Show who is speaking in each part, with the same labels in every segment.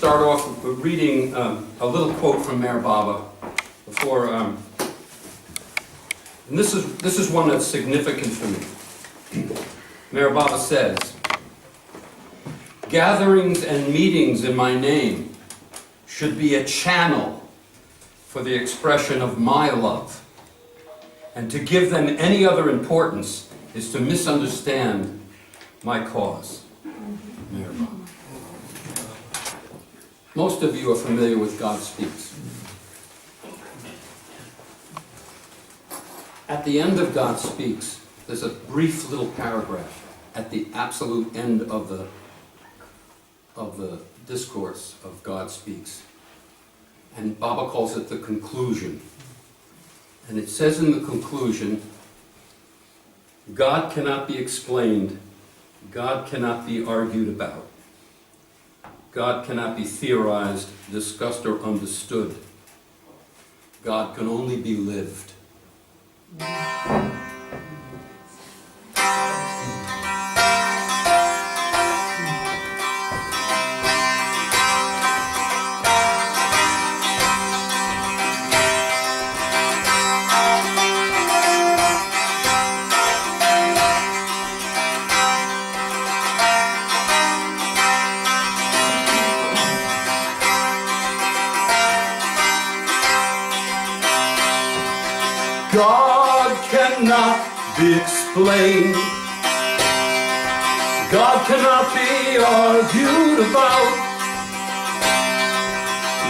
Speaker 1: start off with reading a little quote from Mayor Baba before, and this is one that's significant for me. Mayor Baba says, "Gatherings and meetings in my name should be a channel for the expression of my love, and to give them any other importance is to misunderstand my cause." Mayor Baba. Most of you are familiar with God Speaks. At the end of God Speaks, there's a brief little paragraph at the absolute end of the discourse of God Speaks. And Baba calls it the conclusion. And it says in the conclusion, God cannot be explained, God cannot be argued about. God cannot be theorized, discussed, or understood. God can only be lived. God cannot be explained. God cannot be argued about.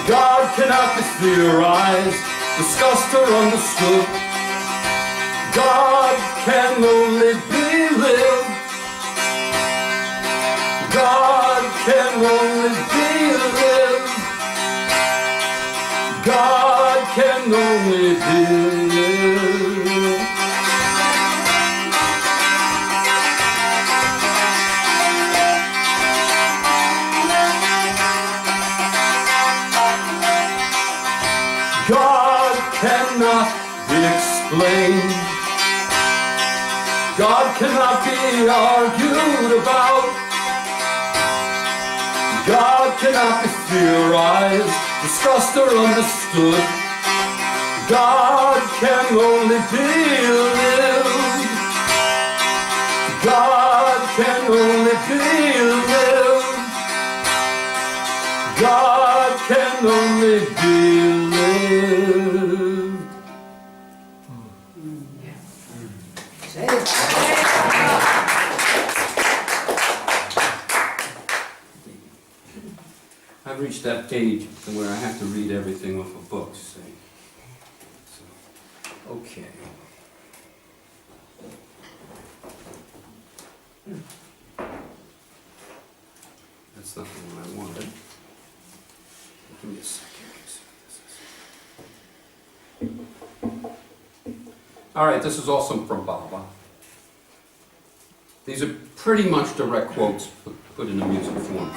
Speaker 1: God cannot be theorized, discussed, or understood. God can only be lived. God can only be lived. God can only be lived. God cannot be explained. God cannot be argued about. God cannot be theorized, discussed, or understood. God can only be lived. God can only be lived. God can only be lived. I've reached that page where I have to read everything off of books. See? So, okay. That's not the one I wanted. Give me a second. All right, this is also from Baba. These are pretty much direct quotes put in a music form.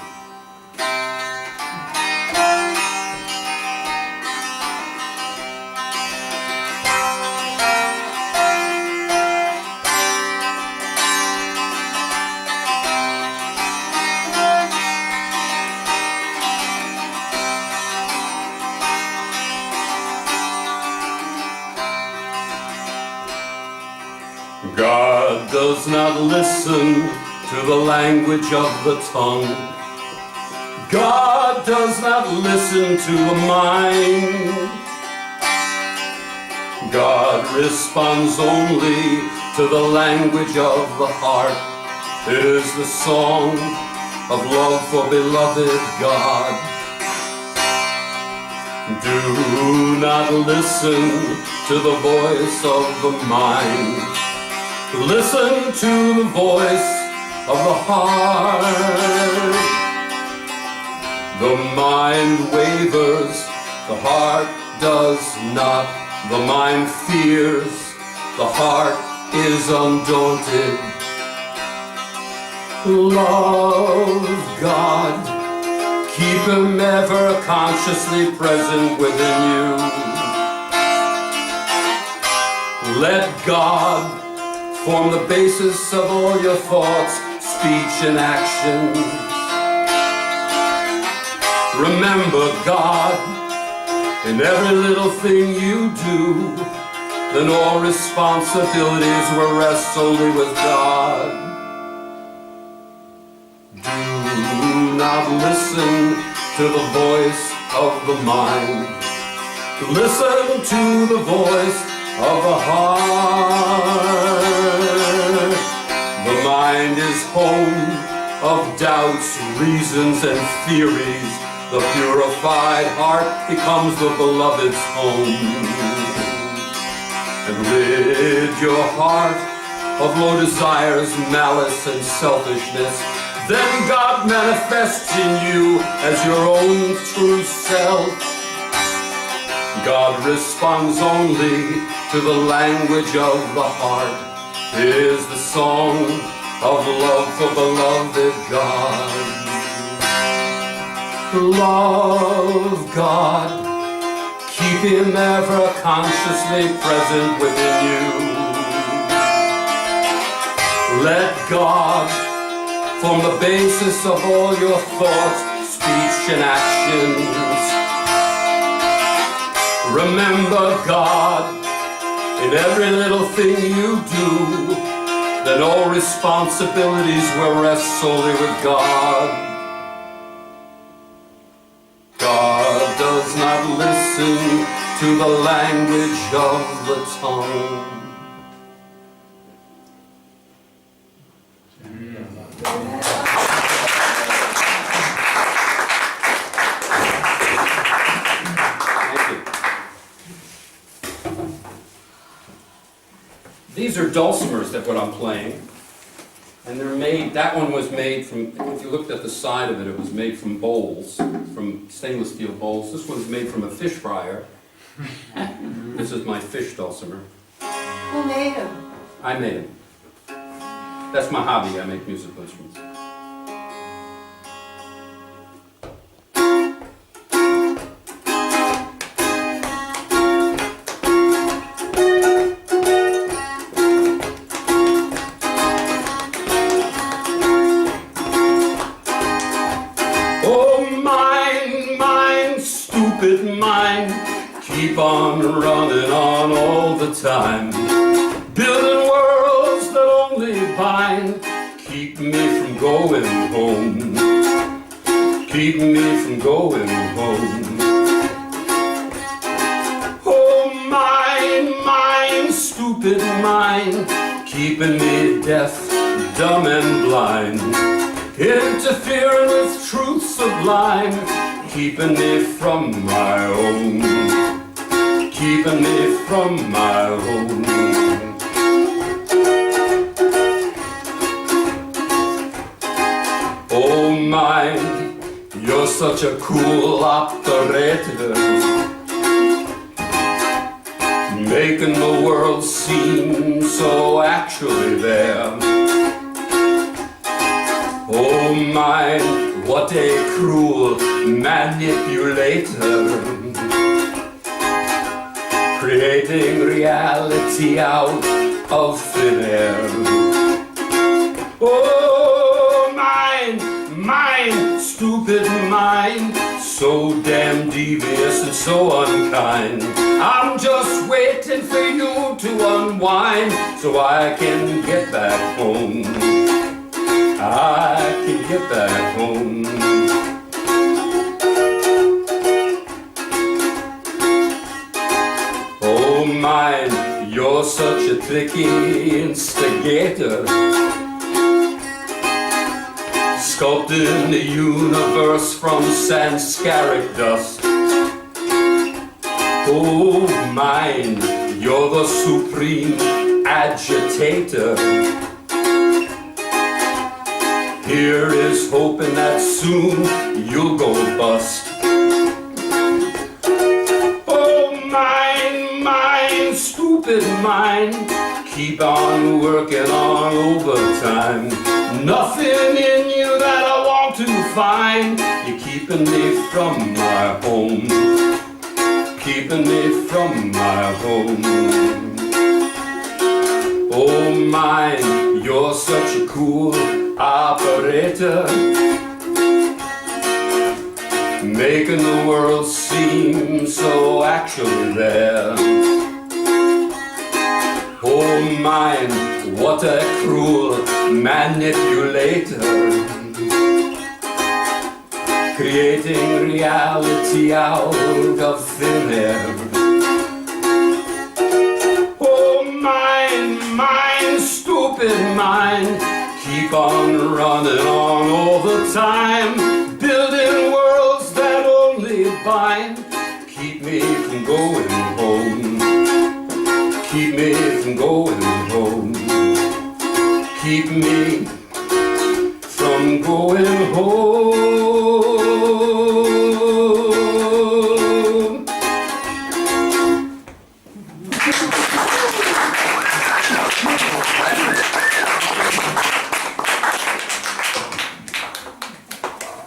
Speaker 1: God does not listen to the language of the tongue. God does not listen to the mind. God responds only to the language of the heart. It is the song of love for beloved God. Do not listen to the voice of the mind. Listen to the voice of the heart. The mind wavers, the heart does not. The mind fears, the heart is undaunted. Love God, keep Him ever consciously present within you. Let God form the basis of all your thoughts, speech, and action. Remember God in every little thing you do, then all responsibilities will rest solely with God. Do not listen to the voice of the mind. Listen to the voice of the heart. The mind is home of doubts, reasons, and theories. The purified heart becomes the beloved's home. And rid your heart of low desires, malice, and selfishness. Then God manifests in you as your own true self. God responds only to the language of the heart. It is the song of love for beloved God. Love God, keep Him ever consciously present within you. Let God form the basis of all your thoughts, speech, and actions. Remember God in every little thing you do, then all responsibilities will rest solely with God. God does not listen to the language of the tongue. These are dulcimers that what I'm playing, and they're made, that one was made from, if you looked at the side of it, it was made from bowls, from stainless steel bowls. This one's made from a fish fryer. This is my fish dulcimer.
Speaker 2: Who made them?
Speaker 1: I made them. That's my hobby, I make musical instruments. Keep on running on all the time, building worlds that only bind. Keep me from going home. Keep me from going home. Oh, mine, stupid mind, keeping me deaf, dumb, and blind, interfering with truth sublime, keeping me from my own. Keeping me from my home. Oh mine, you're such a cool operator, making the world seem so actually there. Oh mine, what a cruel manipulator, creating reality out of thin air. Oh, mine, stupid mind, so damn devious and so unkind. I'm just waiting for you to unwind so I can get back home. I can get back home. Oh mine, you're such a tricky instigator, sculpting the universe from Sanskaric dust. Oh mine, you're the supreme agitator. Here is hoping that soon you'll go bust. Stupid mind, keep on working on overtime. Nothing in you that I want to find. You're keeping me from my home. Keeping me from my home. Oh mine, you're such a cool operator, making the world seem so actually there. Oh mine, what a cruel manipulator, creating reality out of thin air. Oh mine, stupid mind, keep on running on all the time, building worlds that only bind, keep me from going home, keep me from going home, keep me from going home.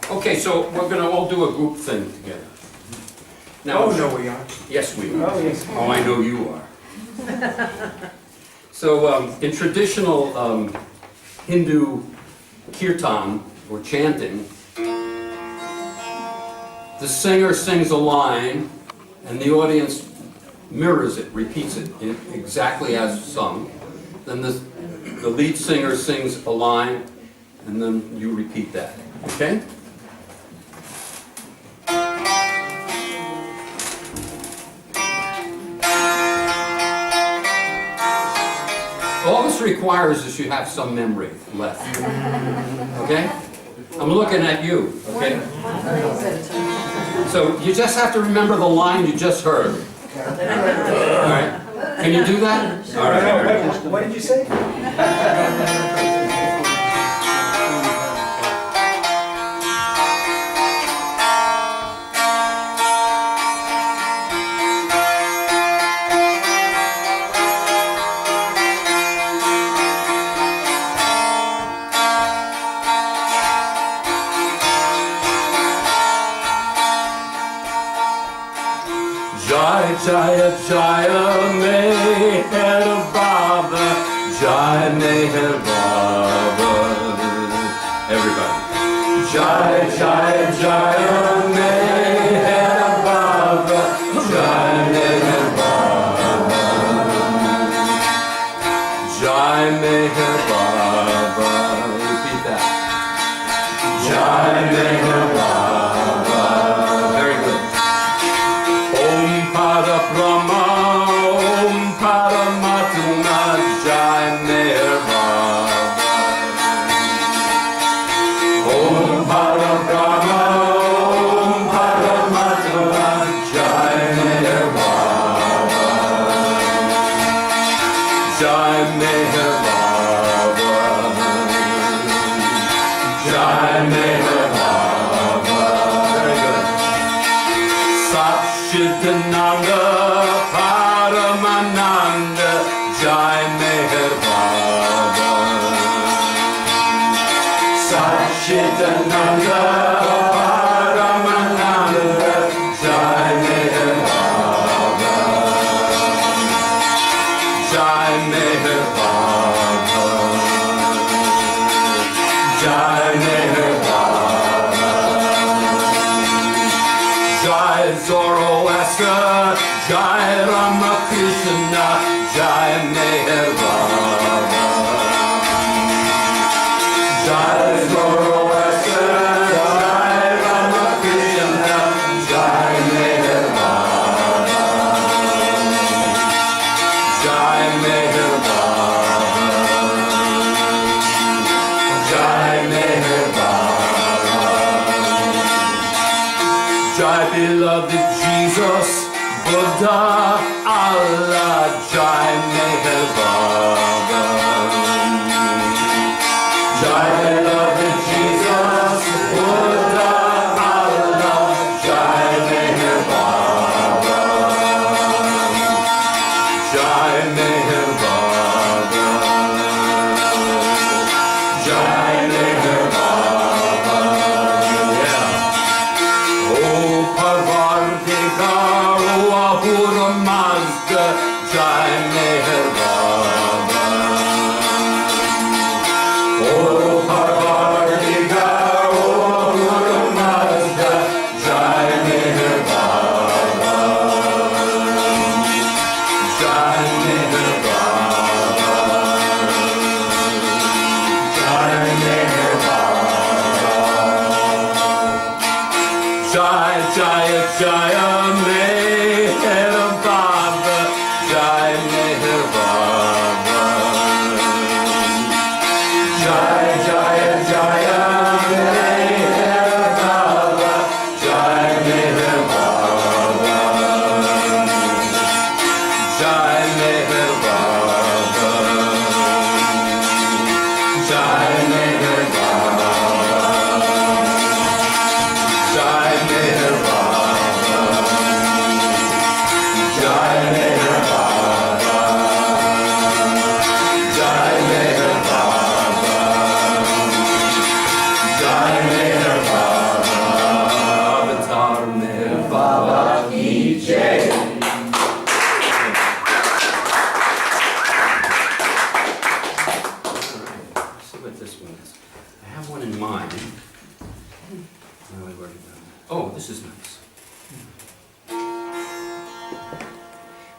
Speaker 1: Okay, so we're going to all do a group thing together. Now,
Speaker 3: Oh, no, we aren't.
Speaker 1: yes, we are.
Speaker 3: Oh, yes.
Speaker 1: Oh, I know you are. So, in traditional Hindu kirtan, or chanting, the singer sings a line, and the audience mirrors it, repeats it exactly as sung. Then the lead singer sings a line, and then you repeat that. Okay? All this requires is you have some memory left. Okay? I'm looking at you, okay? So you just have to remember the line you just heard. All right? Can you do that? All right.
Speaker 3: What did you say?
Speaker 1: Jai Jaya Jaya Meher Baba, Jai Meher Baba. Everybody. Jai Jaya Jaya Meher Baba, Jai Meher Baba. Jai Meher Baba. Repeat that. Jai Meher Baba. Very good. Om Parabrahma, Om Paramatma, Jai Meher Baba. Om Parabrahma, Om Paramatma, Jai Meher Baba. Jai Meher Baba. Jai Meher Baba. Very good. Satchitananda Paramananda, Jai Meher Baba. Satchitananda Paramananda, Jai Meher Baba. Jai Meher Baba. Jai Meher Baba. Jai Zoroaster, Jai Ramakrishna, Jai Meher Baba. Jai Zoroaster, Jai Ramakrishna, Jai Meher Baba. Jai Meher Baba. Jai Meher Baba. Jai beloved Jesus, Buddha, Allah, Jai Meher Baba. Jai beloved Jesus, Buddha, Allah, Jai Meher Baba. Jai Meher Baba. Jai Meher Baba. Yeah. Oh Parvartikar, oh Ahura Mazda, Jai Meher Baba. Oh Parvartikar. Jaya Meher Baba, Jai Meher Baba. Jai Jaya Jaya Meher Baba, Jai Meher Baba. Jai Meher Baba. Jai Meher Baba. Jai Meher Baba. Jai Meher Baba. Jai Meher Baba. Jai Meher Baba. Avatar Meher Baba ki jai. Let's see what this one is. I have one in mind. Oh, this is nice.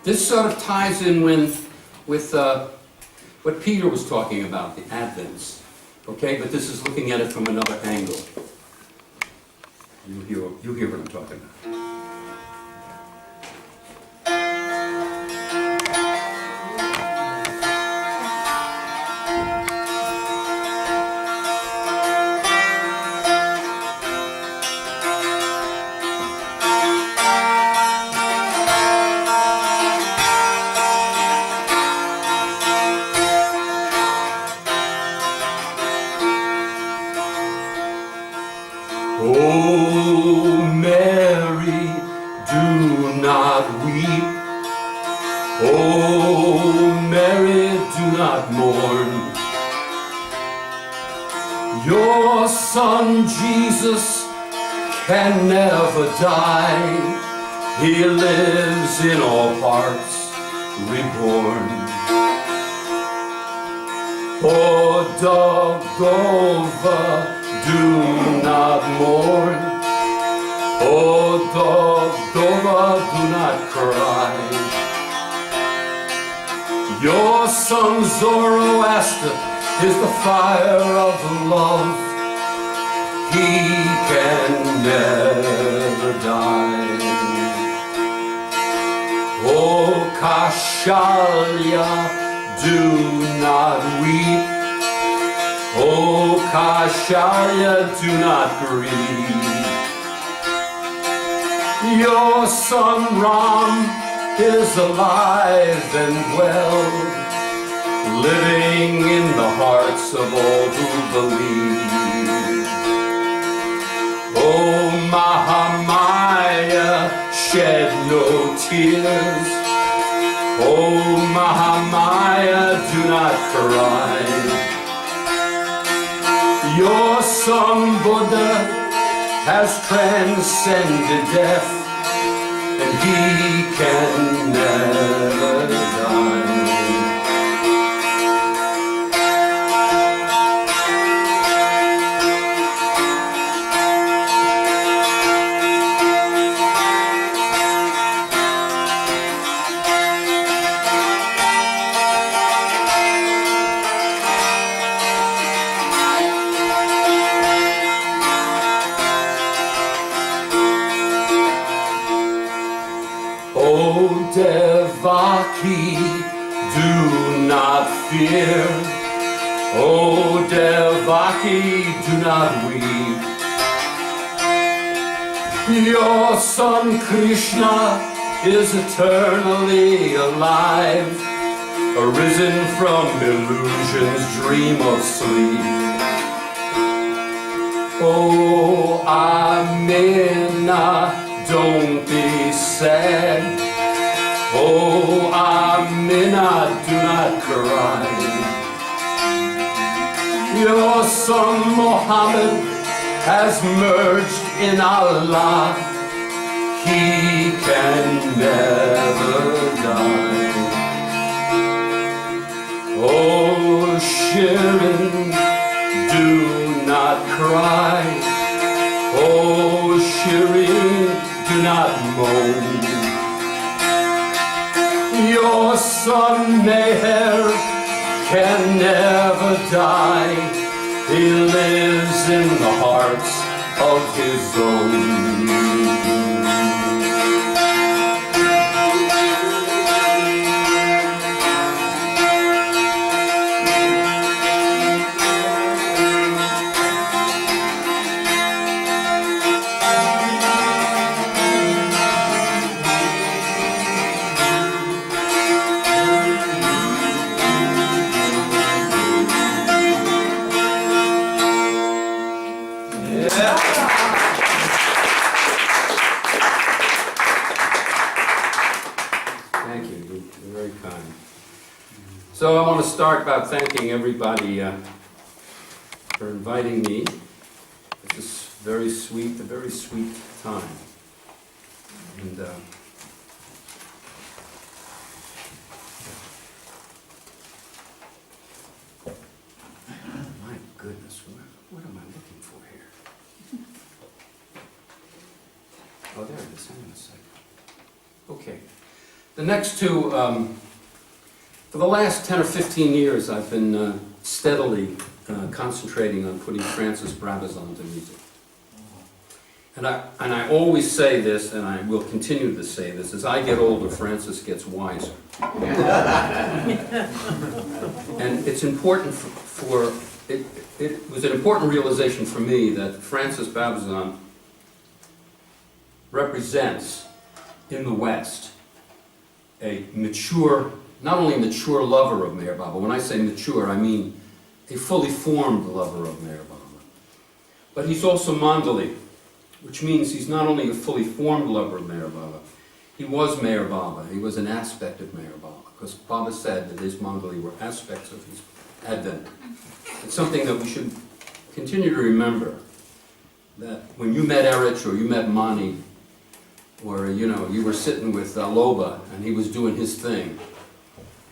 Speaker 1: This sort of ties in with what Peter was talking about, the Advents. Okay, but this is looking at it from another angle. You hear what I'm talking about. Oh, Mary, do not weep. Oh, Mary, do not mourn. Your son Jesus can never die. He lives in all hearts reborn. Oh, Dogova, do not mourn. Oh, Dogova, do not cry. Your son Zoroaster is the fire of love. He can never die. Oh, Kashalya, do not weep. Oh, Kashalya, do not grieve. Your son Ram is alive and well, living in the hearts of all who believe. Oh, Mahamaya, shed no tears. Oh, Mahamaya, do not cry. Your son Buddha has transcended death, and he can never die. Oh, Devaki, do not fear. Oh, Devaki, do not weep. Your son Krishna is eternally alive, arisen from illusion's dream of sleep. Oh, Amina, don't be sad. Oh, Amina, do not cry. Your son Muhammad has merged in Allah. He can never die. Oh, Shirin, do not cry. Oh, Shirin, do not moan. Your son Meher can never die. He lives in the hearts of his own. Thank you. You're very kind. So I want to start by thanking everybody for inviting me. This is very sweet, a very sweet time. And my goodness, what am I looking for here? Oh, there it is. Hang on a second. Okay. The next two, for the last 10 or 15 years, I've been steadily concentrating on putting Francis Brabazon to music. And I always say this, and I will continue to say this, as I get older, Francis gets wiser. And it's important it was an important realization for me that Francis Brabazon represents, in the West, a mature, not only a mature lover of Meher Baba. When I say mature, I mean a fully formed lover of Meher Baba. But he's also Mandali, which means he's not only a fully formed lover of Meher Baba, he was Meher Baba. He was an aspect of Meher Baba, because Baba said that his Mandali were aspects of his advent. It's something that we should continue to remember, that when you met Erich or you met Mani, or you were sitting with Loba and he was doing his thing,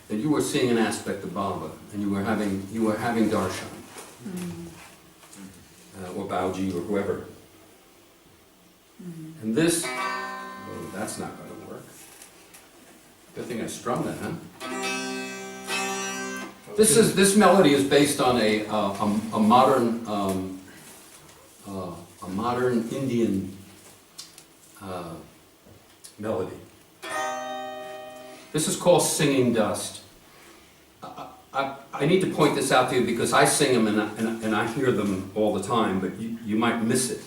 Speaker 1: that you were seeing an aspect of Baba, and you were having darshan, or Bauji, or whoever. And this, oh, that's not going to work. Good thing I strummed that, huh? This melody is based on a modern Indian melody. This is called Singing Dust. I need to point this out to you because I sing them and I hear them all the time, but you might miss it.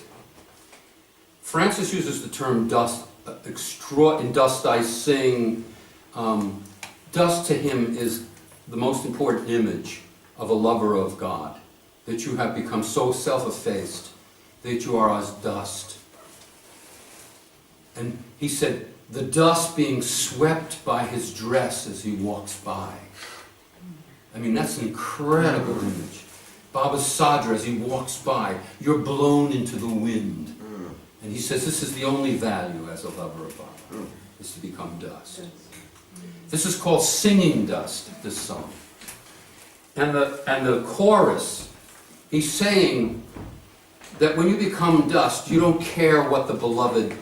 Speaker 1: Francis uses the term dust, in dust I sing. Dust to him is the most important image of a lover of God, that you have become so self-effaced that you are as dust. And he said, the dust being swept by his dress as he walks by. I mean, that's an incredible image. Baba's Sadra, as he walks by, you're blown into the wind. And he says this is the only value as a lover of Baba, is to become dust. This is called Singing Dust, this song. And the chorus, he's saying that when you become dust, you don't care what the beloved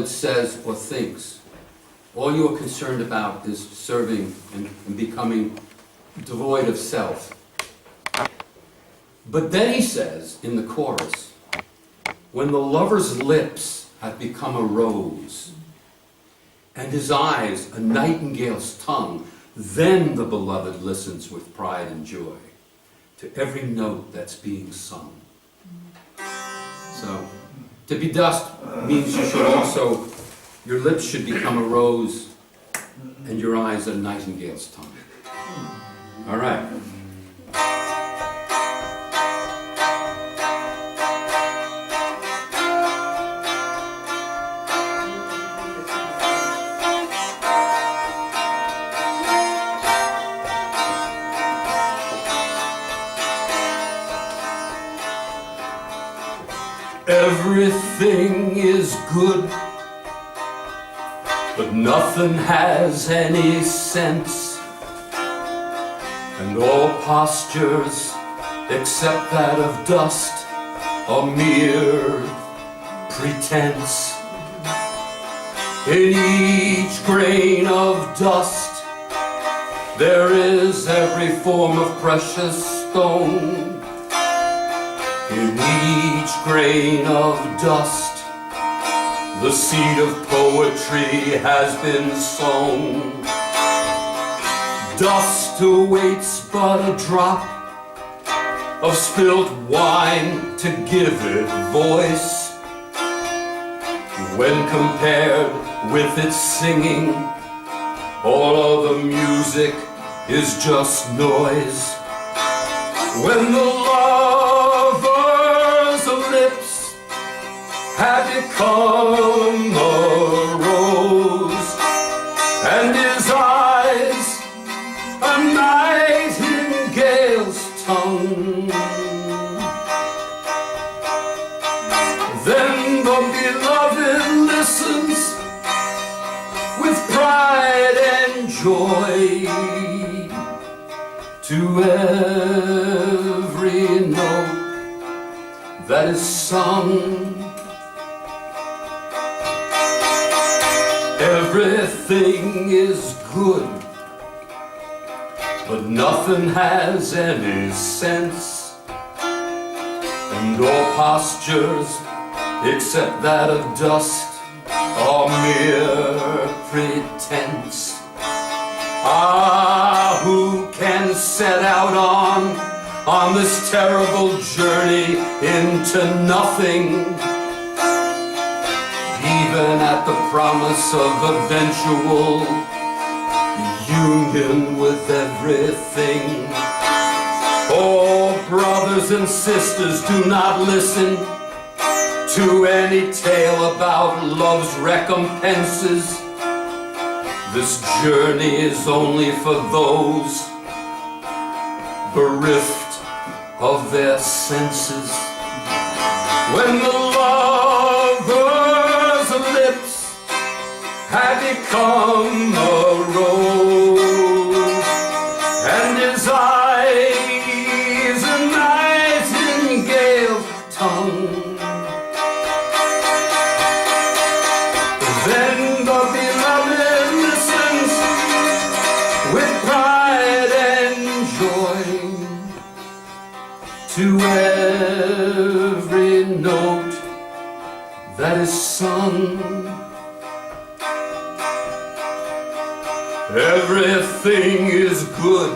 Speaker 1: says or thinks. All you are concerned about is serving and becoming devoid of self. But then he says in the chorus, when the lover's lips have become a rose, and his eyes a nightingale's tongue, then the beloved listens with pride and joy to every note that's being sung. So, to be dust means your lips should become a rose, and your eyes a nightingale's tongue. All right. Everything is good, but nothing has any sense, and all postures except that of dust are mere pretense. In each grain of dust there is every form of precious stone. In each grain of dust, the seed of poetry has been sown. Dust awaits but a drop of spilt wine to give it voice. When compared with its singing, all other music is just noise. When the lovers joy to every note that is sung. Everything is good, but nothing has any sense, and all postures except that of dust are mere pretense. Ah, who can set out on this terrible journey into nothing, even at the promise of eventual union with everything? Oh, brothers and sisters, do not listen to any tale about love's recompenses. This journey is only for those bereft of their senses. When the lover's lips have become a rose, and his eyes a nightingale's tongue, then the beloved listens with pride and joy to every note that is sung. Everything is good,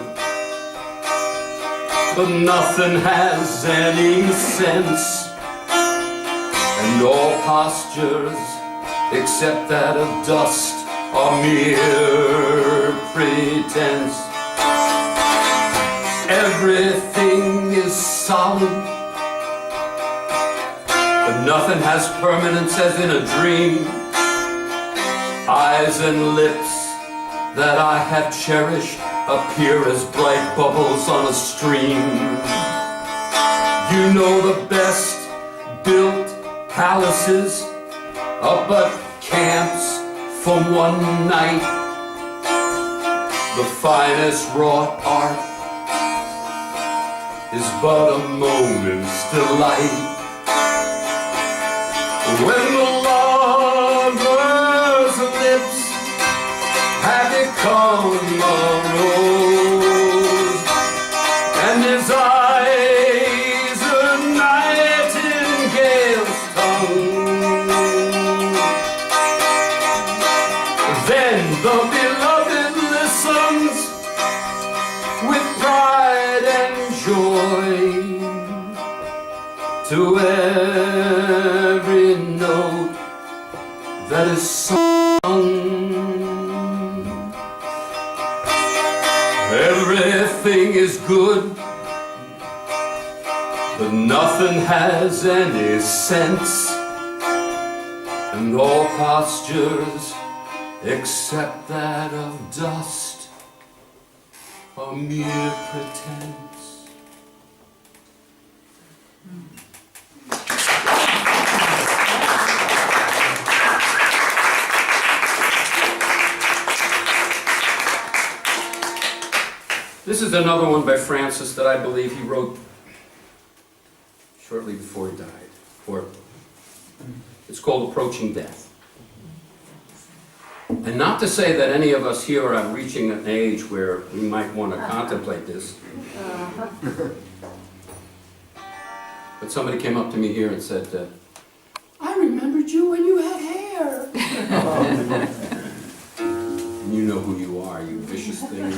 Speaker 1: but nothing has any sense, and all postures except that of dust are mere pretense. Everything is solid, but nothing has permanence as in a dream. Eyes and lips that I have cherished appear as bright bubbles on a stream. You know the best built palaces are but camps for one night. The finest wrought art is but a moment's delight. When the lover's lips have become a rose, and his eyes a nightingale's tongue, then the beloved listens with pride and joy to every note that is sung. Everything is good, but nothing has any sense, and all postures except that of dust are mere pretense. This is another one by Francis that I believe he wrote shortly before he died. It's called Approaching Death. And not to say that any of us here are reaching an age where we might want to contemplate this. But somebody came up to me here and said, I remembered you when you had hair. And you know who you are, you vicious thing.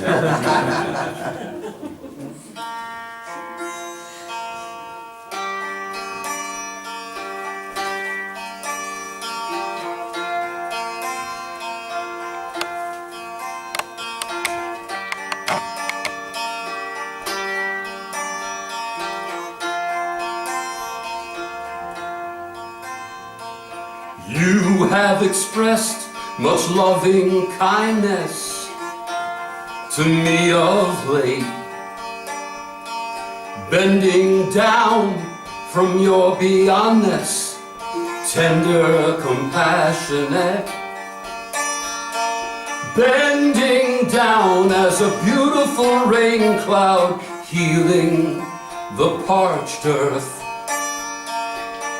Speaker 1: You have expressed much loving kindness to me of late, bending down from your beyondness, tender, compassionate, bending down as a beautiful rain cloud, healing the parched earth.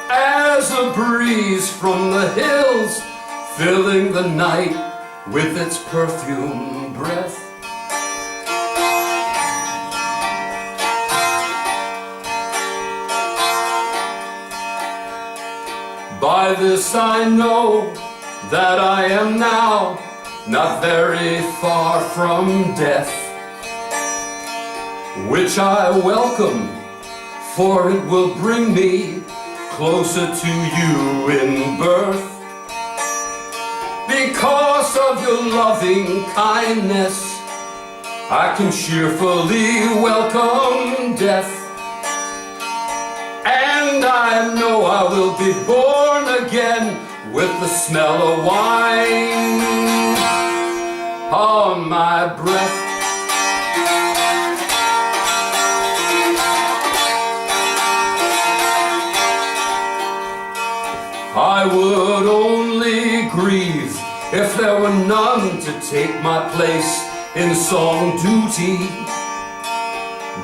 Speaker 1: As a breeze from the hills, filling the night with its perfume breath. By this I know that I am now not very far from death, which I welcome, for it will bring me closer to you in birth. Because of your loving kindness, I can cheerfully welcome death. And I know I will be born again with the smell of wine on my breath. I would only grieve if there were none to take my place in song duty.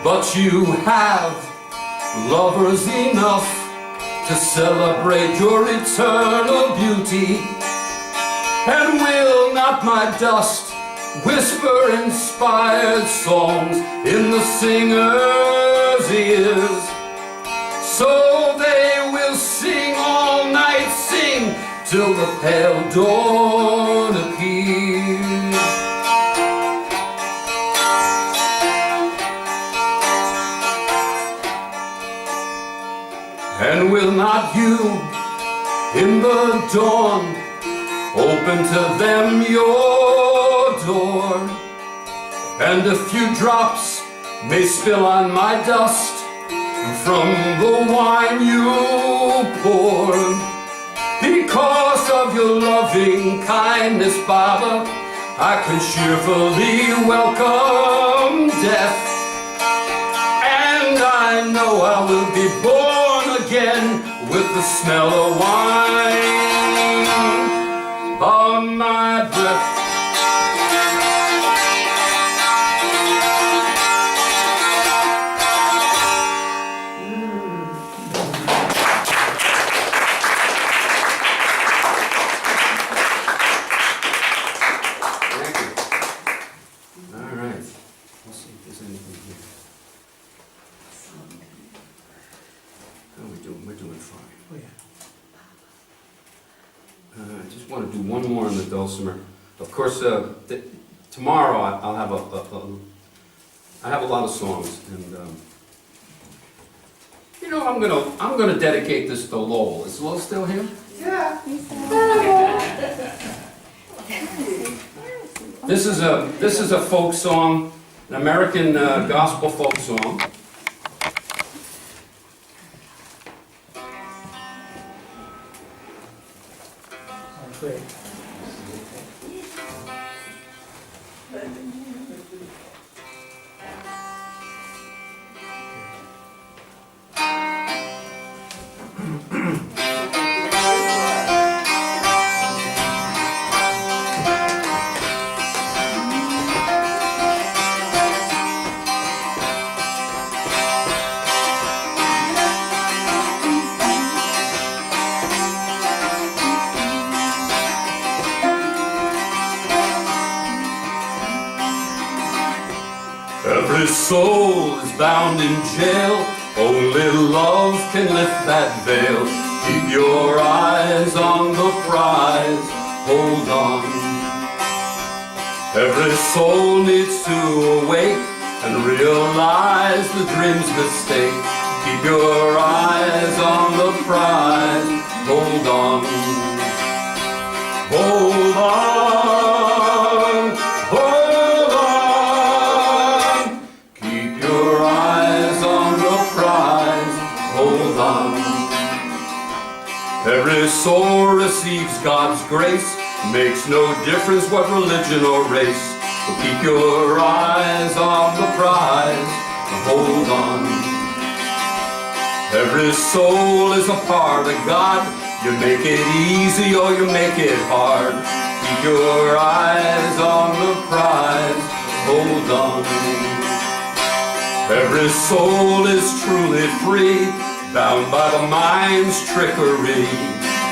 Speaker 1: But you have lovers enough to celebrate your eternal beauty. And will not my dust whisper inspired songs in the singer's ears? So they will sing all night, sing till the pale dawn appears. And will not you, in the dawn, open to them your door? And a few drops may spill on my dust from the wine you pour. Because of your loving kindness, Baba, I can cheerfully welcome death. And I know I will be born again with the smell of wine on my breath. I just want to do one more on the dulcimer. Of course, tomorrow I'll have I have a lot of songs, and you know, I'm gonna dedicate this to Lowell. Is Lowell still here?
Speaker 2: Yeah.
Speaker 1: This is a folk song, an American gospel folk song.
Speaker 3: Great.
Speaker 1: Every soul is bound in jail. Only love can lift that veil. Keep your eyes on the prize. Hold on. Every soul needs to awake and realize the dream's mistake. Keep your eyes on the prize. Hold on. Hold on. Hold on. Keep your eyes on the prize. Hold on. Every soul receives God's grace. Makes no difference what religion or race. But keep your eyes on the prize. Hold on. Every soul is a part of God. You make it easy or you make it hard. Keep your eyes on the prize, hold on. Every soul is truly free, bound by the mind's trickery.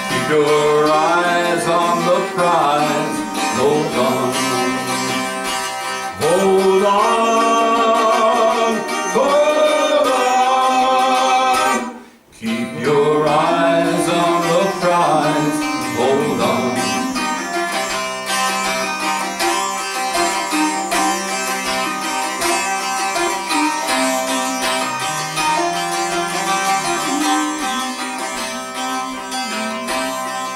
Speaker 1: Keep your eyes on the prize, hold on. Hold on, hold on. Keep your eyes on the prize, hold on.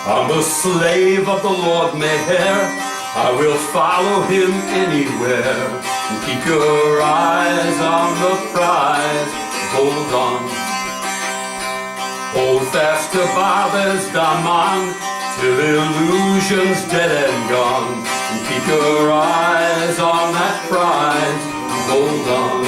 Speaker 1: I'm a slave of the Lord Mayor. I will follow him anywhere. And keep your eyes on the prize, hold on. Hold fast to Babes Daman, till illusion's dead and gone. And keep your eyes on that prize, hold on.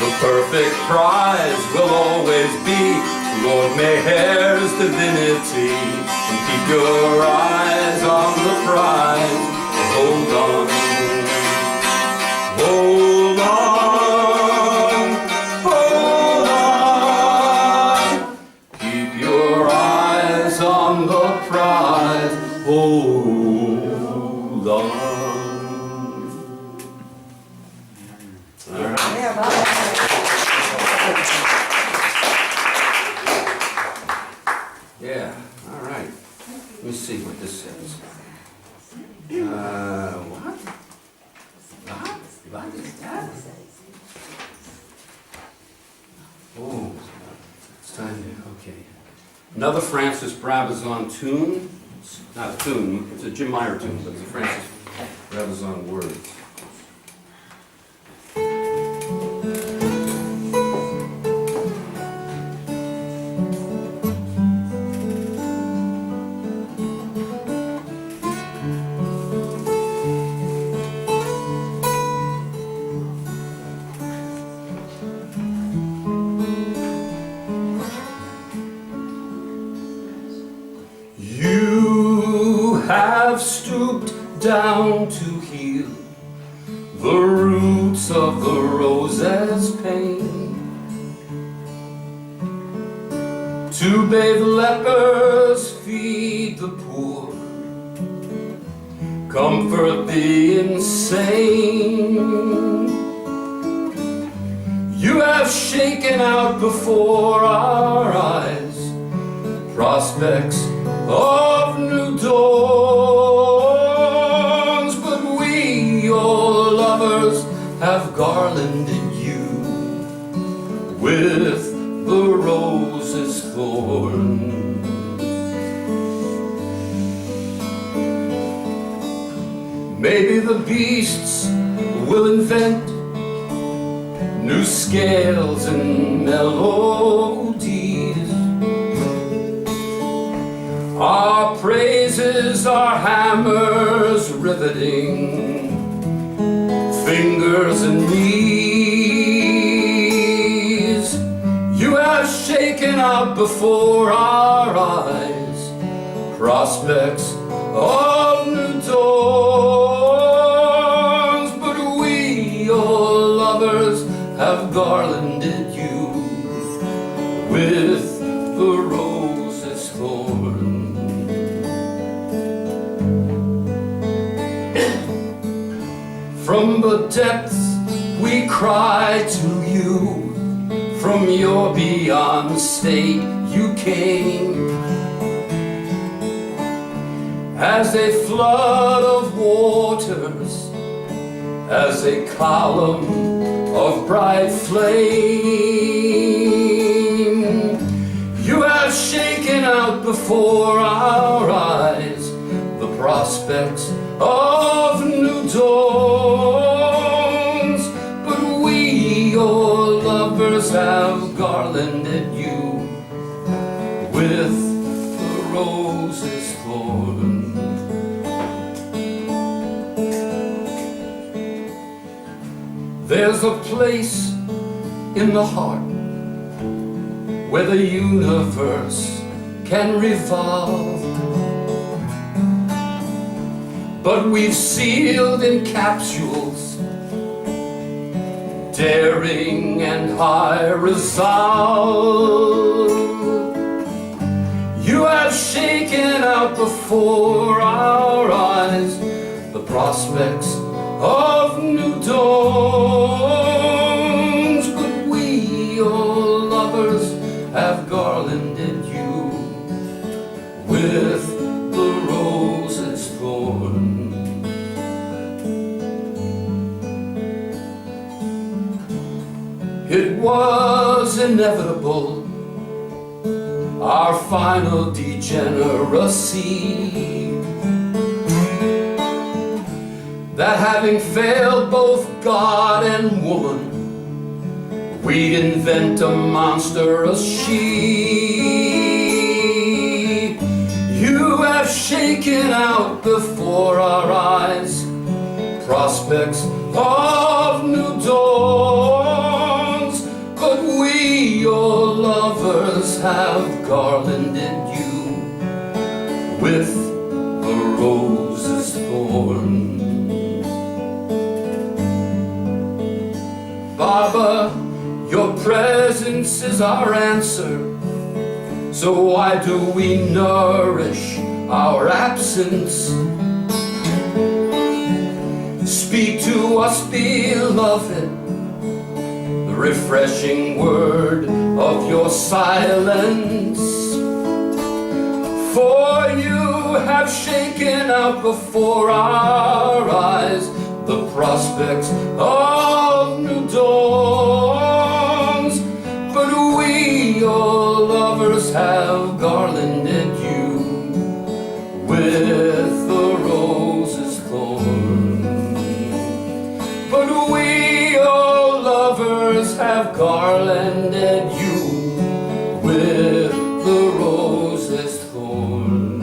Speaker 1: The perfect prize will always be Lord Mayor's divinity. And keep your eyes on the prize, hold on. Hold on, hold on. Keep your eyes on the prize, hold on. All right. Yeah, all right. Let me see what this says. What? What is that? Oh, it's time to, okay. Another Francis Brabazon tune. It's not a tune, it's a Jim Meyer tune, but it's a Francis Brabazon word. Have stooped down to heal the roots of the rose's pain, to bathe lepers, feed the poor, comfort the insane. You have shaken out before our eyes prospects of new dawns, but we, your lovers, have garlanded you with the rose's thorn. Maybe the beasts will invent new scales and melodies. Our praises are hammers riveting fingers and knees. You have shaken out before our eyes prospects of new dawns, but we, your lovers, have garlanded you with the rose's thorn. From the depths we cry to you, from your beyond state you came, as a flood of waters, as a column of bright flame. You have shaken out before our eyes the prospects of new dawns, but we, your lovers, have garlanded you with the rose's thorn. There's a place in the heart where the universe can revolve, but we've sealed in capsules, daring and high resolve. You have shaken out before our eyes the prospects of new dawns, but we, your lovers, have garlanded you with the rose's thorn. It was inevitable, our final degeneracy, that having failed both God and woman, we'd invent a monstrous she. You have shaken out before our eyes prospects of new dawns, but we, your lovers, have garlanded you with the rose's thorn. Baba, your presence is our answer, so why do we nourish our absence? Speak to us, beloved, the refreshing word of your silence. For you have shaken out before our eyes the prospects of new dawns, but we, your lovers, have garlanded you with the rose's thorn. But we, your lovers, have garlanded you with the rose's thorn.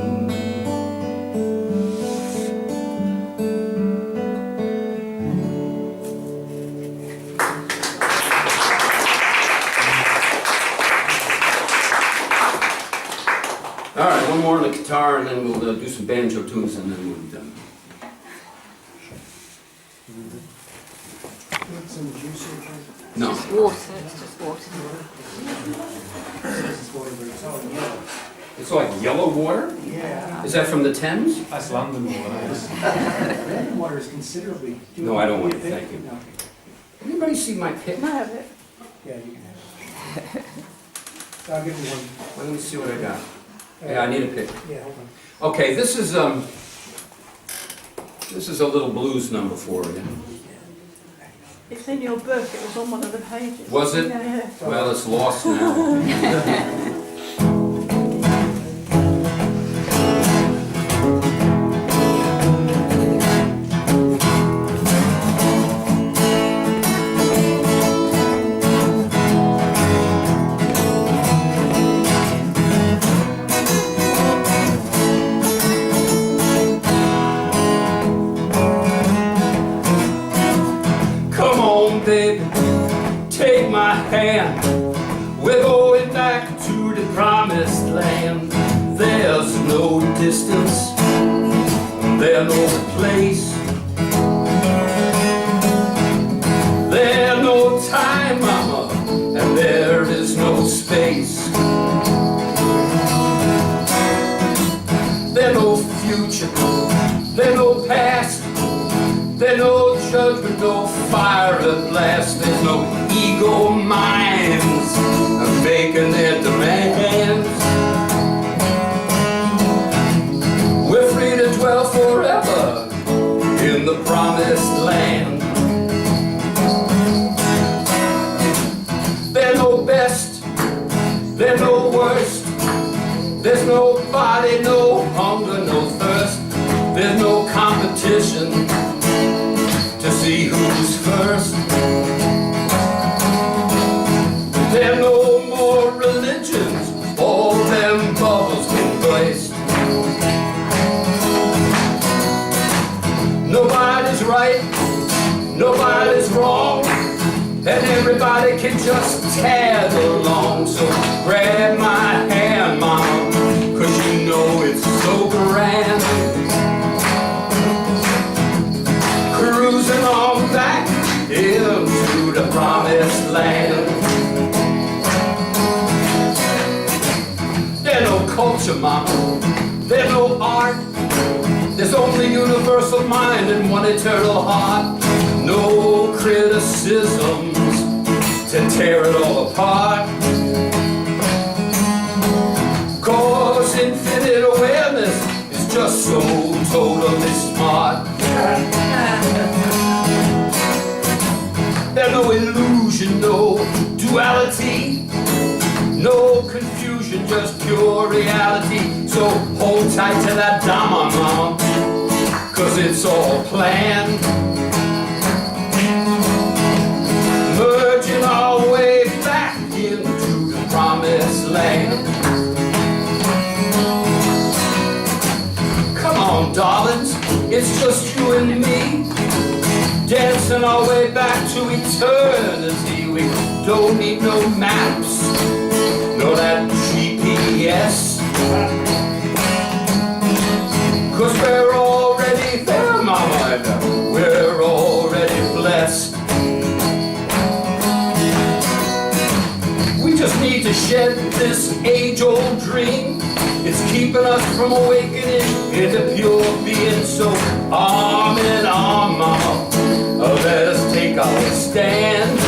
Speaker 1: All right, one more on the guitar, and then we'll do some banjo tunes, and then we'll be done.
Speaker 3: Some juice or
Speaker 1: No.
Speaker 4: It's water, it's just water.
Speaker 1: It's like yellow water?
Speaker 3: Yeah.
Speaker 1: Is that from the Thames?
Speaker 5: That's London water.
Speaker 3: Red water is considerably.
Speaker 1: No, I don't want it,
Speaker 3: think?
Speaker 1: thank you.
Speaker 3: No.
Speaker 1: Anybody see my pick?
Speaker 4: Can I have it?
Speaker 3: Yeah, you can have it. I'll give you one.
Speaker 1: Let me see what I got. Yeah, I need a pick.
Speaker 3: Yeah, hold on.
Speaker 1: Okay, this is a little blues number for you.
Speaker 6: It's in your book, it was on one of the pages.
Speaker 1: Was it?
Speaker 6: Yeah.
Speaker 1: Well, it's lost now. Come on, baby, take my hand. We're going back to the promised land. There's no distance, there's no place, there's no time, mama, and there is no space. There's no future, there's no past, there's no judgment, no fire at last. There's no ego minds making their demands. We're free to dwell forever in the promised land. There's no best, there's no worst, there's no body, no hunger, no thirst. There's no competition to see who's first. There are no more religions, all them bubbles been placed. Nobody's right, nobody's wrong, and everybody can just tag along. So grab my hand, mama, 'cause you know it's so grand. culture, mama. There's no art. There's only universal mind and one eternal heart. No criticisms to tear it all apart. 'Cause infinite awareness is just so totally smart. There's no illusion, no duality, no confusion, just pure reality. So hold tight to that Dhamma, mama, 'cause it's all planned. Merging our way back into the promised land. Come on, darlings, it's just you and me, dancing our way back to eternity. We don't need no maps, no that GPS, 'cause we're already there, mama, and we're already blessed. We just need to shed this age-old dream. It's keeping us from awakening into pure being. So arm in arm, mama, let us take our stand.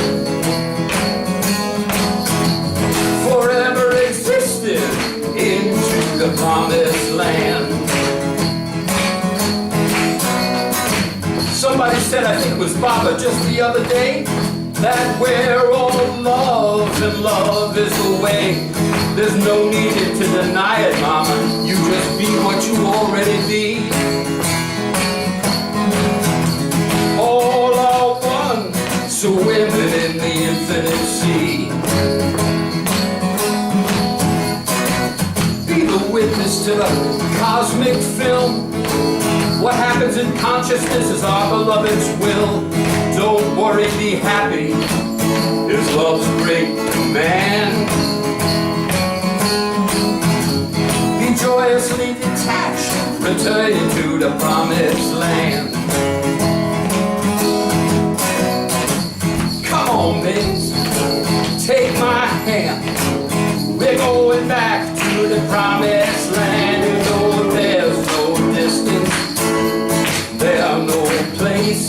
Speaker 1: Forever existing into the promised land. Somebody said, I think it was Baba just the other day, that we're all love and love is the way. There's no need to deny it, mama. You just be what you already be. All are one, swimming in the infinite sea. Be the witness to the cosmic film. What happens in consciousness is our beloved's will. Don't worry, be happy. It's love's great command. Be joyously detached, returning to the promised land. Come on, babes, take my hand. We're going back to the promised land. You know there's no distance, there's no place,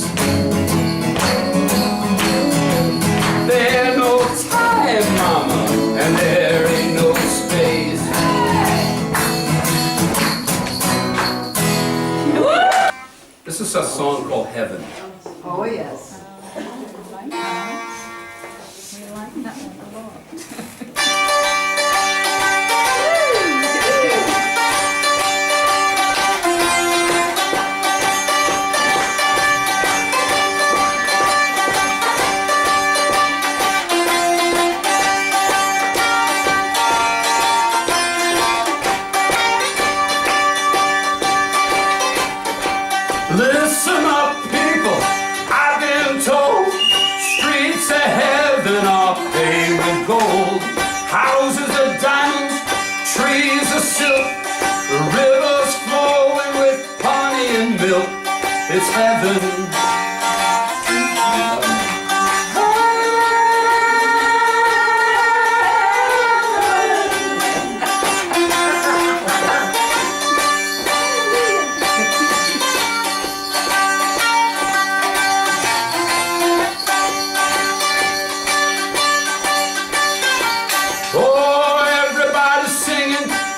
Speaker 1: there's no time, mama, and there ain't no space. This is a song called Heaven.
Speaker 2: Oh, yes.
Speaker 6: We like that one a lot.
Speaker 1: Listen up, people, I've been told streets of heaven are paved with gold, houses of diamonds, trees of silk, rivers flowing with honey and milk. It's heaven.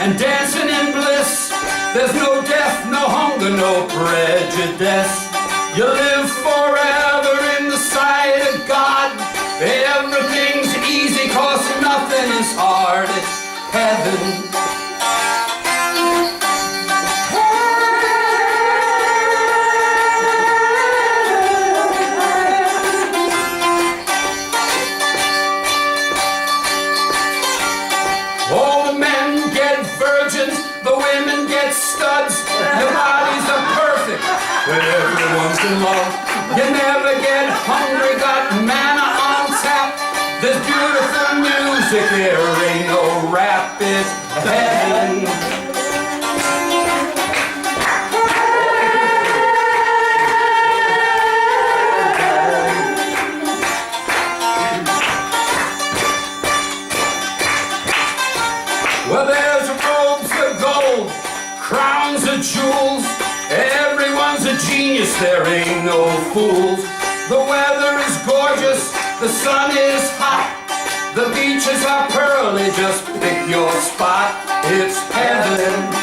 Speaker 1: And dancing in bliss. There's no death, no hunger, no prejudice. You live forever in the sight of God. Everything's easy 'cause nothing is hard. It's heaven. All the men get virgins, the women get studs. Your bodies are perfect when everyone's in love. You never get hungry, got manna on tap. There's beautiful music, there ain't no rap. It's heaven. Well, there's robes of gold crowns of jewels. Everyone's a genius, there ain't no fools. The weather is gorgeous, the sun is hot. The beaches are pearly, just pick your spot. It's heaven.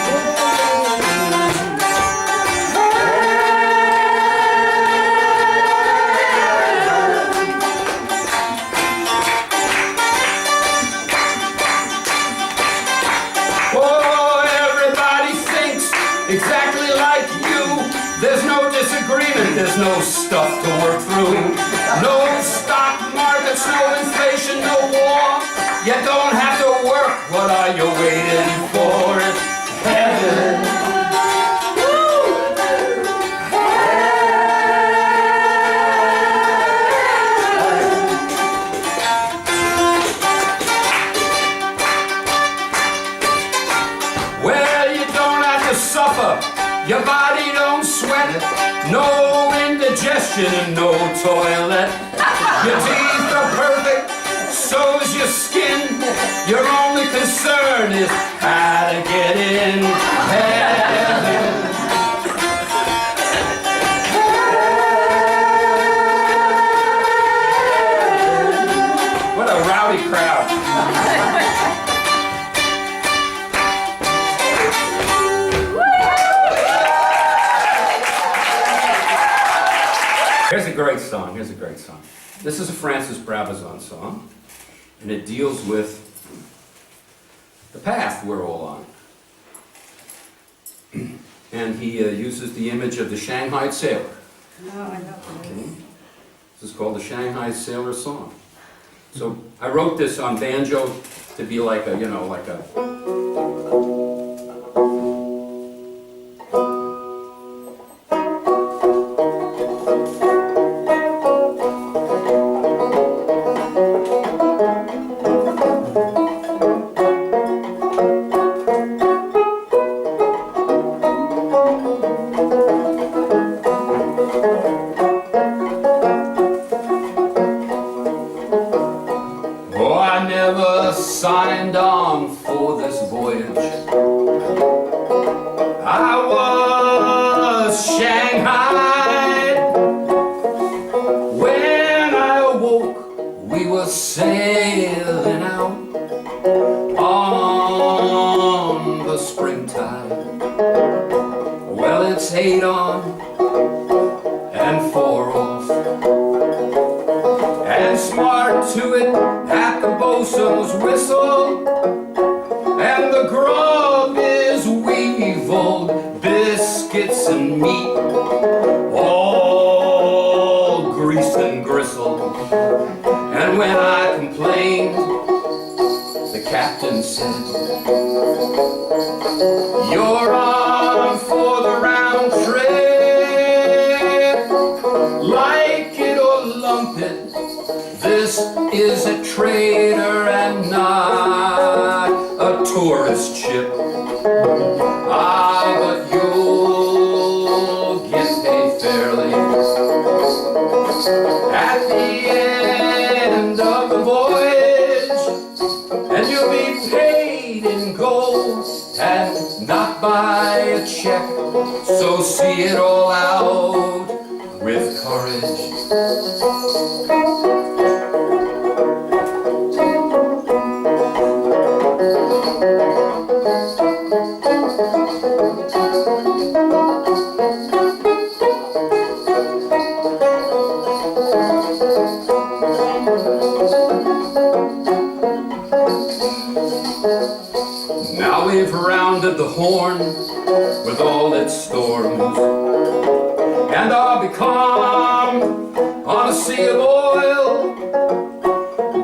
Speaker 1: Exactly like you. There's no disagreement, there's no stuff to work through. No stock markets, no inflation, no war. You don't have to work, what are you waiting for? It's heaven. Your body don't sweat, no indigestion and no toilet. Your teeth are perfect, so is your skin. Your only concern is how to get in heaven. What a rowdy crowd. Here's a great song, here's a great song. This is a Francis Brabazon song, and it deals with the path we're all on. And he uses the image of the Shanghai sailor.
Speaker 2: Oh, I know.
Speaker 1: Okay. This is called the Shanghai Sailor Song. So I wrote this on banjo to be like a, you know, like a... signed on for this voyage. I was Shanghai. When I awoke, we were sailing out on the springtide. Well, it's 8 on and 4 off, and smart to it at the bosun's whistle, and the grub is weevilled, biscuits and meat, all grease and gristle. And when I complained, the captain said, "You're on for the round trip, like it or lump it. This is a trader and not a tourist ship. Ah, but you'll get paid fairly at the end of the voyage, and you'll be paid in gold and not by a check. So see it all out with courage." Now we've rounded the Horn with all its storms, and are becalmed on a sea of oil.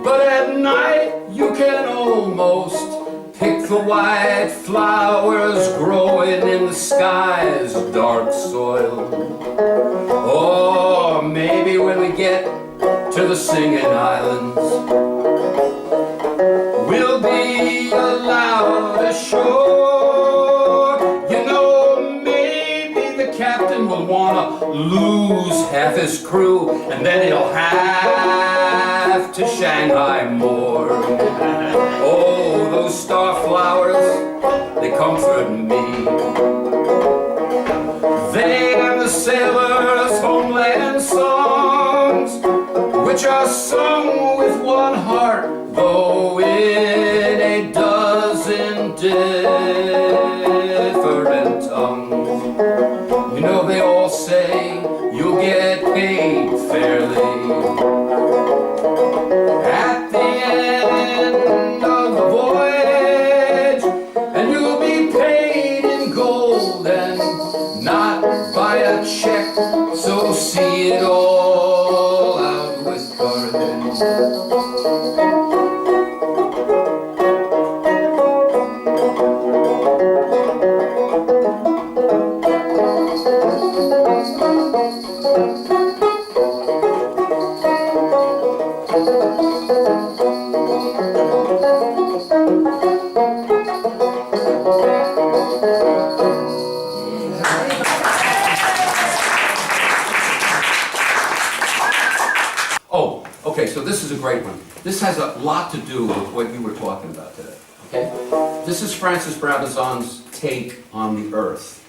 Speaker 1: But at night you can almost pick the white flowers growing in the sky's dark soil. Or maybe when we get to the Singing Islands, we'll be allowed ashore. You know, maybe the captain will want to lose half his crew, and then he'll have to Shanghai more. Oh, those star flowers they comfort me. They and the sailors' homeland songs, which are sung with one heart, though in a dozen different tongues. You know they all say you'll get paid fairly at the end of the voyage, and you'll be paid in gold and not by a check, so see it all out with courage. Oh, okay, so this is a great one. This has a lot to do with what you were talking about today, okay? This is Francis Brabazon's take on the earth,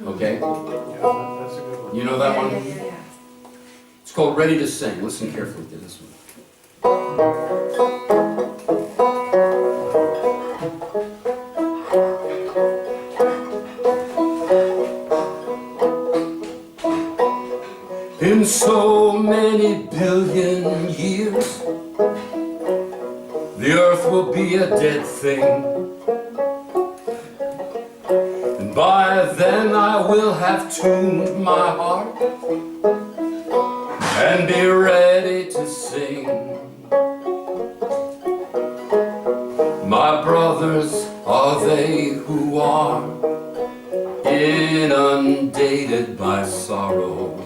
Speaker 1: okay?
Speaker 3: Yeah, that's a good one.
Speaker 1: You know that one?
Speaker 2: Yeah.
Speaker 1: It's called Ready to Sing. Listen carefully to this one. In so many billion years, the earth will be a dead thing, and by then I will have tuned my heart and be ready to sing. My brothers are they who are inundated by sorrow.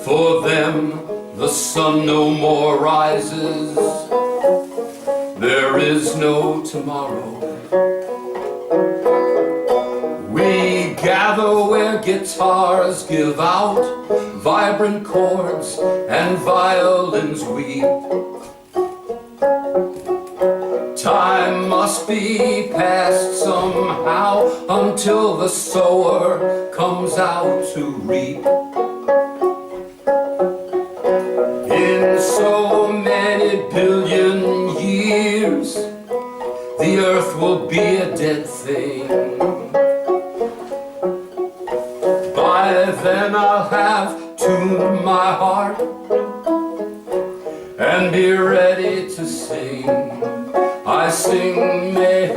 Speaker 1: For them the sun no more rises, there is no tomorrow. We gather where guitars give out vibrant chords and violins weep. Time must be passed somehow until the sower comes out to reap. In so many billion years, the earth will be a dead thing. By then I'll have tuned my heart and be ready to sing. I sing may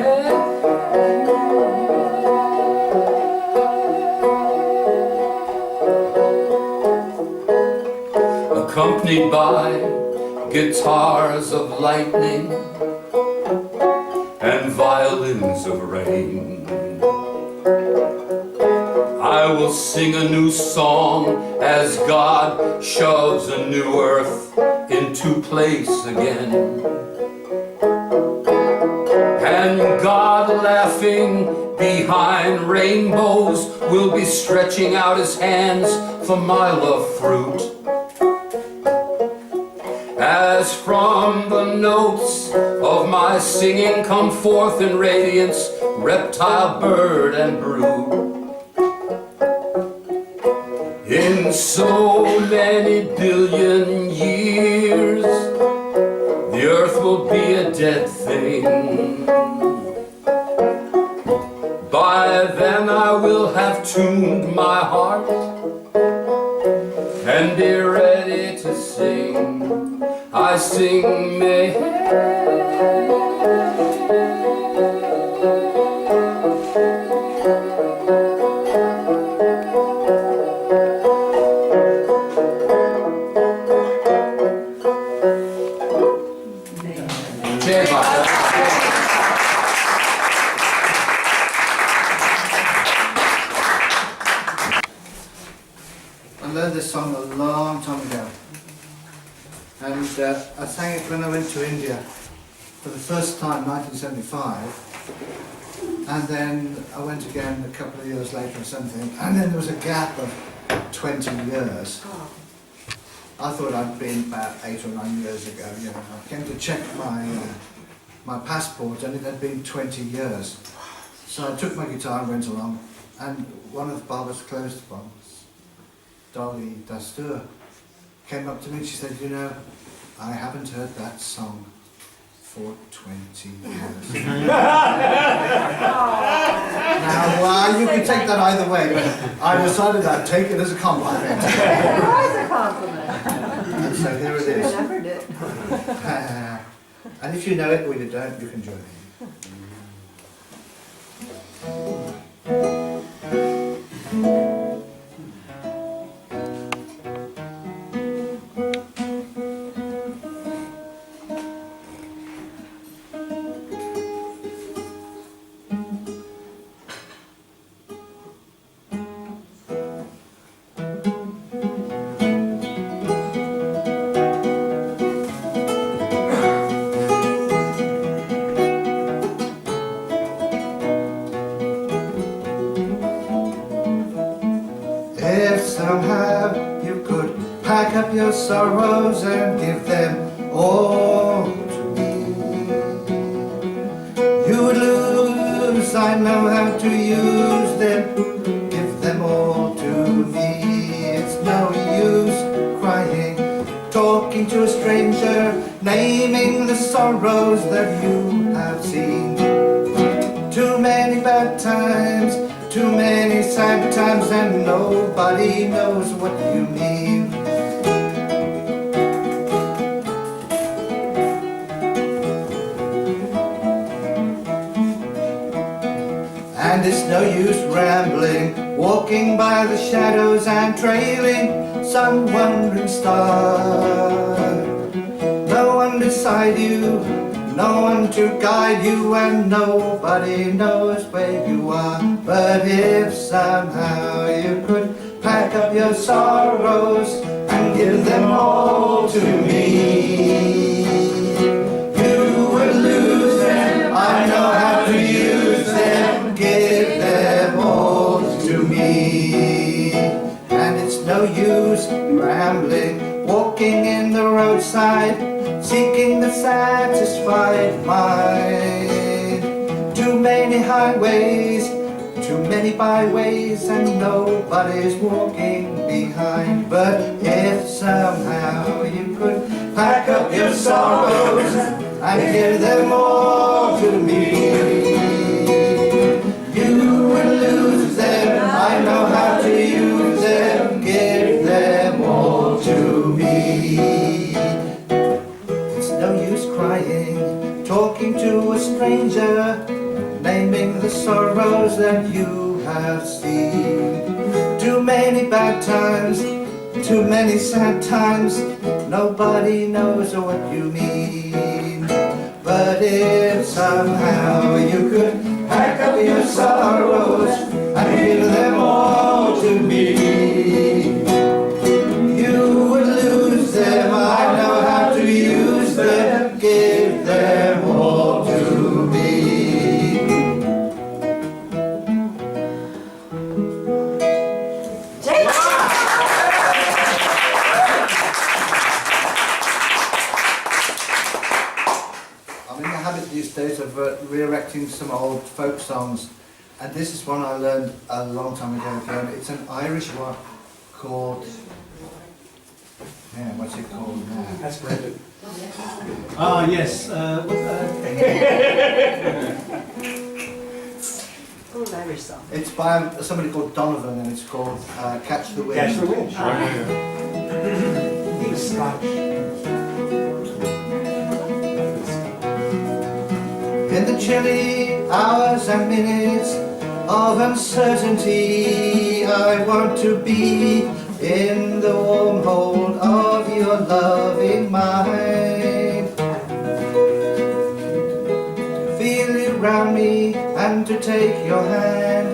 Speaker 1: accompanied by guitars of lightning and violins of rain. I will sing a new song as God shoves a new earth into place again. And God, laughing behind rainbows, will be stretching out his hands for my love fruit. As from the notes of my singing come forth in radiance reptile, bird, and brood. In so many billion years, the earth will be a dead thing. By then I will have tuned my heart and be ready to sing. I sing may
Speaker 4: I learned this song a long time ago, and I sang it when I went to India for the first time, 1975, and then I went again a couple of years later or something, and then there was a gap of 20 years. I thought I'd been about 8 or 9 years ago, you know. I came to check my my passport, and it had been 20 years. So I took my guitar and went along, and one of Barbara's closed ones, Dolly Dastur, came up to me and she said, you know, I haven't heard that song for 20 years. Now, you can take that either way, but I decided I'd take it as a compliment.
Speaker 2: It was a compliment.
Speaker 4: And so here it
Speaker 2: I
Speaker 4: is.
Speaker 2: remembered it.
Speaker 4: And if you know it or you don't, you can join in. If somehow you could pack up your sorrows and give them all to me, you would lose, I know how to use them, give them all to me. It's no use crying, talking to a stranger, naming the sorrows that you have seen. Too many bad times, too many sad times, and nobody knows what you mean. And it's no use rambling, walking by the shadows and trailing some wandering star. No one beside you, no one to guide you, and nobody knows where you are. But if somehow you could pack up your sorrows and give them all to me, you would lose them, I know how to use them, give them all to me. And it's no use rambling, walking in the roadside, seeking the satisfied mind. Too many highways, too many byways, and nobody's walking behind. But if somehow you could pack up your sorrows and give them all to me, you would lose them, I know how to use them, give them all to me. No use crying, talking to a stranger, naming the sorrows that you have seen. Too many bad times, too many sad times, nobody knows what you mean. But if somehow you could pack up your sorrows and give them all to me, you would lose them, I know how to use them, give them all to me. I'm in the habit these days of re-erecting some old folk songs, and this is one I learned a long time ago again. It's an Irish one called, yeah, what's it called now?
Speaker 3: That's Brendan.
Speaker 5: Ah, yes.
Speaker 2: Old Irish song.
Speaker 4: It's by somebody called Donovan, and it's called Catch the Wind.
Speaker 3: Catch the Wind. He was Scottish.
Speaker 4: In the chilly hours and minutes of uncertainty, I want to be in the warm hold of your loving mind. Feel you round me and to take your hand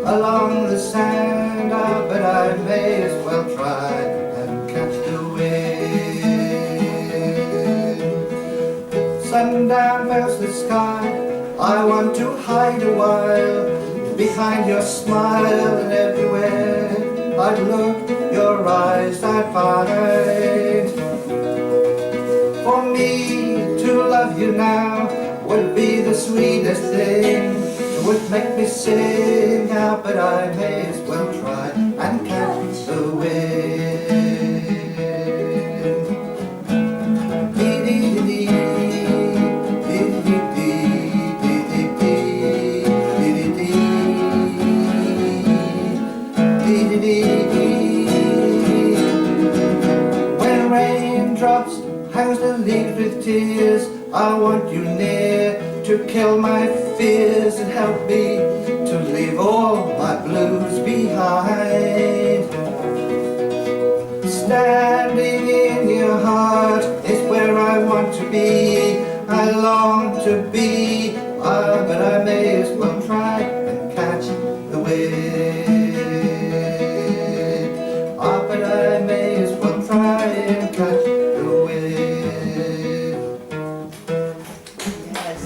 Speaker 4: along the sand, but I may as well try and catch the wind. Sundown melts the sky, I want to hide a while behind your smile, and everywhere I'd look, your eyes I'd find. For me to love you now sweetest thing. It would make me sing out, but I may as well try and catch the wind. Dee-dee-dee-dee, dee-dee-dee-dee, dee-dee-dee, dee-dee-dee. When rain drops, hangs the leaves with tears, I want you near to kill my fears and help me to leave all my blues behind. Standing in your heart is where I want to be. I long to be, but I may as well try and catch the wind. But I may as well try and catch the wind.
Speaker 2: Yes.